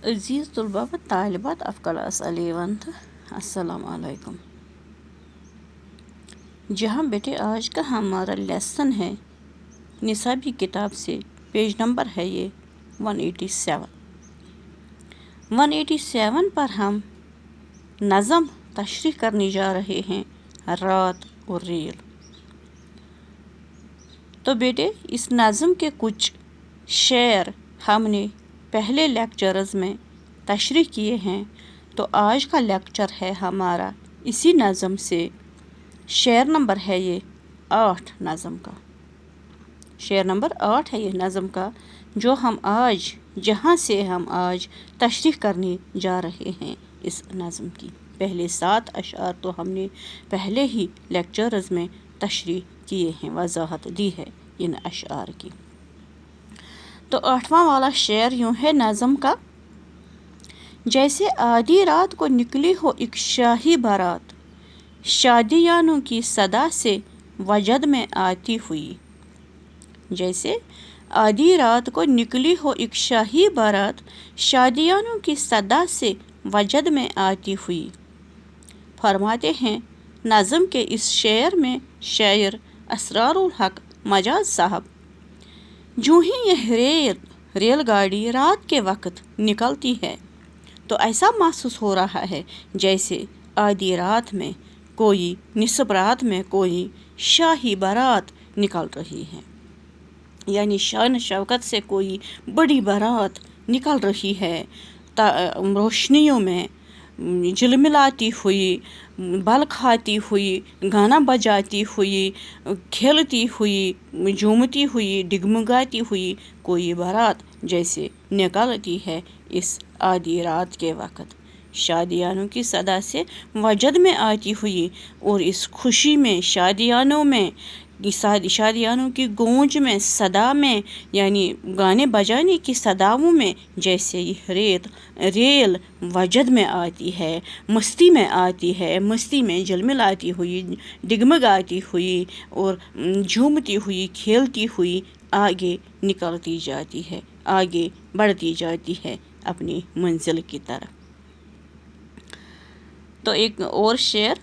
عزیز طلباء و طالبات آف کلاس 11th السلام علیکم. جہاں بیٹے آج کا ہمارا لیسن ہے نصابی کتاب سے، پیج نمبر ہے یہ 187 پر ہم نظم تشریح کرنے جا رہے ہیں، رات اور ریل. تو بیٹے اس نظم کے کچھ شعر ہم نے پہلے لیکچرز میں تشریح کیے ہیں، تو آج کا لیکچر ہے ہمارا اسی نظم سے. شعر نمبر ہے یہ 8 نظم کا، شعر نمبر 8 ہے یہ نظم کا، جو جہاں سے ہم آج تشریح کرنے جا رہے ہیں اس نظم کی. پہلے 7 اشعار تو ہم نے پہلے ہی لیکچرز میں تشریح کیے ہیں، وضاحت دی ہے ان اشعار کی. تو 8واں والا شعر یوں ہے نظم کا: جیسے آدھی رات کو نکلی ہو ایک شاہی بارات، شادیانوں کی صدا سے وجد میں آتی ہوئی. جیسے آدھی رات کو نکلی ہو ایک شاہی بارات، شادیانوں کی صدا سے وجد میں آتی ہوئی. فرماتے ہیں نظم کے اس شعر میں شاعر اسرار الحق مجاز صاحب، جو ہی یہ ریل گاڑی رات کے وقت نکلتی ہے تو ایسا محسوس ہو رہا ہے جیسے آدھی رات میں کوئی، نصف رات میں کوئی شاہی بارات نکل رہی ہے، یعنی شان شوکت سے کوئی بڑی بارات نکل رہی ہے، روشنیوں میں جلملاتی ہوئی، بل کھاتی ہوئی، گانا بجاتی ہوئی، کھیلتی ہوئی، جھومتی ہوئی، ڈگمگاتی ہوئی کوئی بارات جیسے نکلتی ہے اس آدھی رات کے وقت، شادیانوں کی صدا سے وجد میں آتی ہوئی. اور اس خوشی میں، شادیانوں میں، شادیانوں کی گونج میں، صدا میں، یعنی گانے بجانے کی صداؤں میں جیسے یہ ریل وجد میں آتی ہے، مستی میں آتی ہے، مستی میں جلملاتی ہوئی، ڈگمگاتی ہوئی اور جھومتی ہوئی، کھیلتی ہوئی آگے نکلتی جاتی ہے، آگے بڑھتی جاتی ہے اپنی منزل کی طرف. تو ایک اور شعر: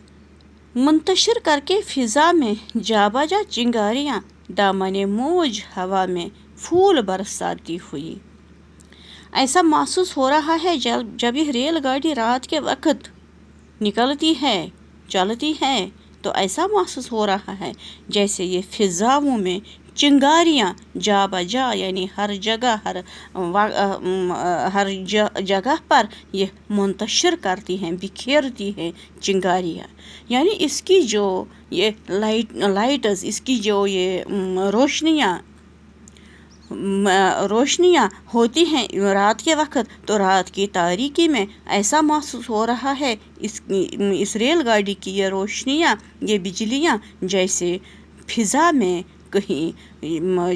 منتشر کر کے فضا میں جا بجا چنگاریاں، دامن موج ہوا میں پھول برساتی ہوئی. ایسا محسوس ہو رہا ہے جب یہ ریل گاڑی رات کے وقت نکلتی ہے، چلتی ہے، تو ایسا محسوس ہو رہا ہے جیسے یہ فضاؤں میں چنگاریاں جا بجا، یعنی ہر جگہ پر یہ منتشر کرتی ہیں، بکھیرتی ہیں چنگاریاں. یعنی اس کی جو یہ لائٹس، اس کی جو یہ روشنیاں ہوتی ہیں رات کے وقت، تو رات کی تاریکی میں ایسا محسوس ہو رہا ہے اس ریل گاڑی کی یہ روشنیاں، یہ بجلیاں جیسے فضا میں کہیں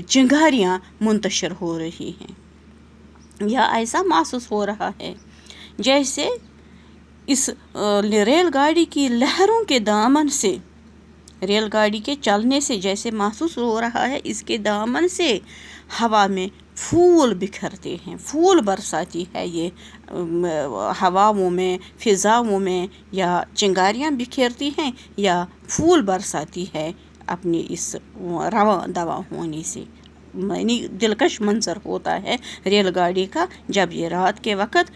چنگاریاں منتشر ہو رہی ہیں، یا ایسا محسوس ہو رہا ہے جیسے اس ریل گاڑی کی لہروں کے دامن سے، ریل گاڑی کے چلنے سے جیسے محسوس ہو رہا ہے اس کے دامن سے ہوا میں پھول بکھرتے ہیں، پھول برساتی ہے یہ ہواؤں میں، فضاؤں میں، یا چنگاریاں بکھیرتی ہیں یا پھول برساتی ہے اپنی اس رواں دواں ہونے سے. یعنی دلکش منظر ہوتا ہے ریل گاڑی کا جب یہ رات کے وقت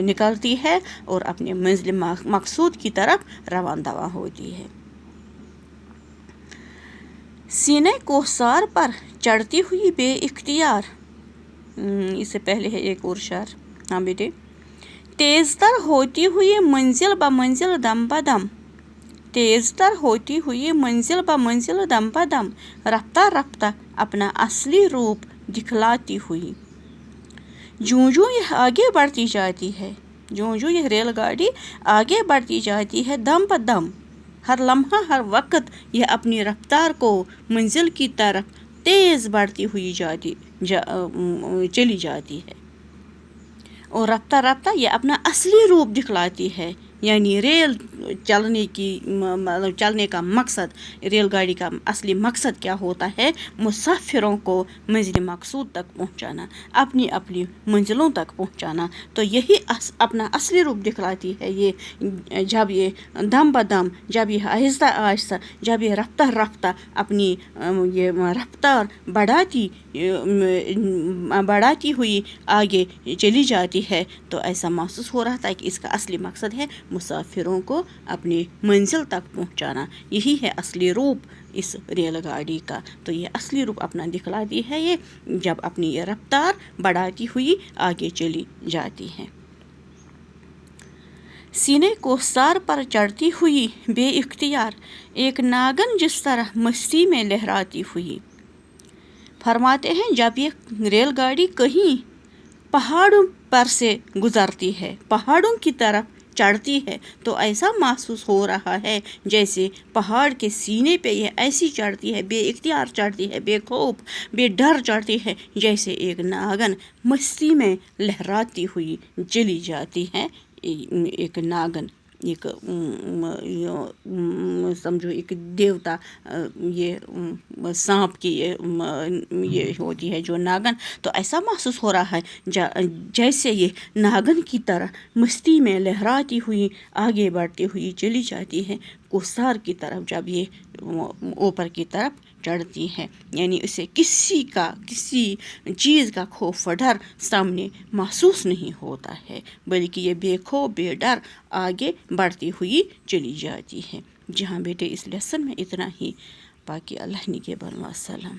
نکلتی ہے اور اپنے منزل مقصود کی طرف رواں دواں ہوتی ہے. سینے کوثر پر چڑھتی ہوئی بے اختیار، اس سے پہلے ہے ایک اور شعر. ہاں بیٹے: تیز تر ہوتی ہوئی منزل بہ منزل دم بہ دم، تیز تر ہوتی ہوئی منزل بہ منزل دم بہ دم، رفتہ رفتہ اپنا اصلی روپ دکھلاتی ہوئی. جوں جوں یہ آگے بڑھتی جاتی ہے، جوں جوں یہ ریل گاڑی آگے بڑھتی جاتی ہے، دم بہ دم، ہر لمحہ ہر وقت یہ اپنی رفتار کو منزل کی طرف تیز بڑھتی ہوئی چلی جاتی ہے، اور رفتہ رفتہ یہ اپنا اصلی روپ دکھلاتی ہے. یعنی چلنے کا مقصد، ریل گاڑی کا اصلی مقصد کیا ہوتا ہے؟ مسافروں کو منزل مقصود تک پہنچانا، اپنی اپنی منزلوں تک پہنچانا۔ تو یہی اپنا اصلی روپ دکھلاتی ہے یہ، جب یہ دم بدم، جب یہ آہستہ آہستہ، جب یہ رفتہ رفتہ اپنی یہ رفتار بڑھاتی ہوئی آگے چلی جاتی ہے، تو ایسا محسوس ہو رہا تھا کہ اس کا اصلی مقصد ہے مسافروں کو اپنی منزل تک پہنچانا۔ یہی ہے اصلی روپ اس ریل گاڑی کا۔ تو یہ اصلی روپ اپنا دکھلاتی ہے یہ، جب اپنی یہ رفتار بڑھاتی ہوئی آگے چلی جاتی ہے۔ سینے کو سار پر چڑھتی ہوئی بے اختیار ایک ناگن جس طرح مستی میں لہراتی ہوئی۔ فرماتے ہیں جب یہ ریل گاڑی کہیں پہاڑوں پر سے گزرتی ہے، پہاڑوں کی طرف چڑھتی ہے، تو ایسا محسوس ہو رہا ہے جیسے پہاڑ کے سینے پہ یہ ایسی چڑھتی ہے، بے اختیار چڑھتی ہے، بے خوف بے ڈر چڑھتی ہے، جیسے ایک ناگن مستی میں لہراتی ہوئی چلی جاتی ہے۔ ایک ناگن، ایک سمجھو ایک دیوتا، یہ سانپ کی یہ ہوتی ہے جو ناگن، تو ایسا محسوس ہو رہا ہے جیسے یہ ناگن کی طرح مستی میں لہراتی ہوئی آگے بڑھتی ہوئی چلی جاتی ہے کوثر کی طرف، جب یہ اوپر کی طرف چڑھتی ہے۔ یعنی اسے کسی چیز کا خوف و ڈر سامنے محسوس نہیں ہوتا ہے، بلکہ یہ بے خوف بے ڈر آگے بڑھتی ہوئی چلی جاتی ہے۔ جہاں بیٹے اس لیسن میں اتنا ہی، باقی اللہ نگہبان، والسلام۔